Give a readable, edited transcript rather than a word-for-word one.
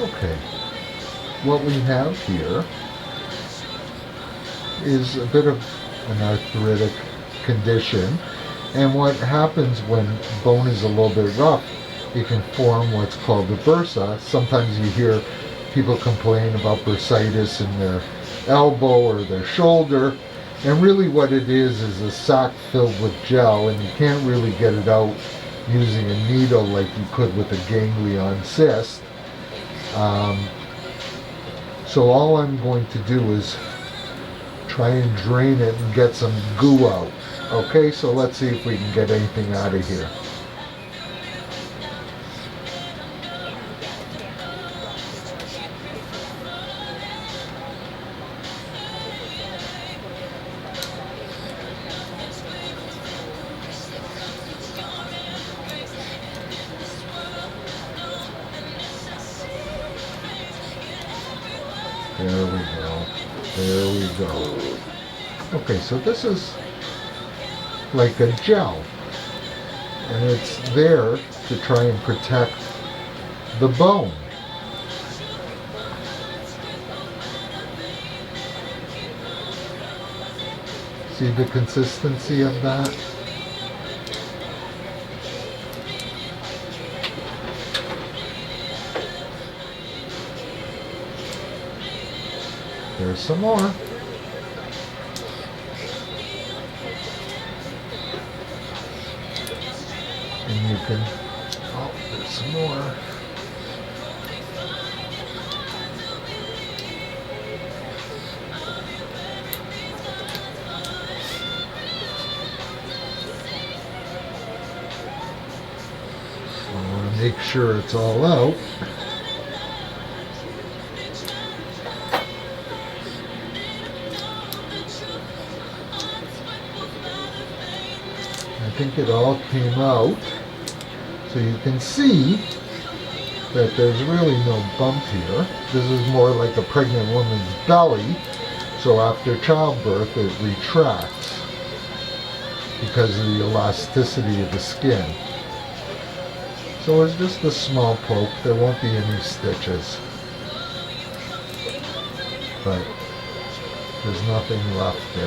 Okay, what we have here is a bit of an arthritic condition, and what happens when bone is a little bit rough, it can form what's called the bursa. Sometimes you hear people complain about bursitis in their elbow or their shoulder, and really what it is a sac filled with gel, and you can't really get it out using a needle like you could with a ganglion cyst. So all I'm going to do is try and drain it and get some goo out. Okay, so let's see if we can get anything out of here. There we go. There we go. Okay, so this is like a gel, and it's there to try and protect the bone. See the consistency of that? There's some more. And you can, oh, there's some more. I want to make sure it's all out. I think it all came out, so you can see that there's really no bump here. This is more like a pregnant woman's belly, so after childbirth it retracts because of the elasticity of the skin. So it's just a small poke, there won't be any stitches, but there's nothing left there.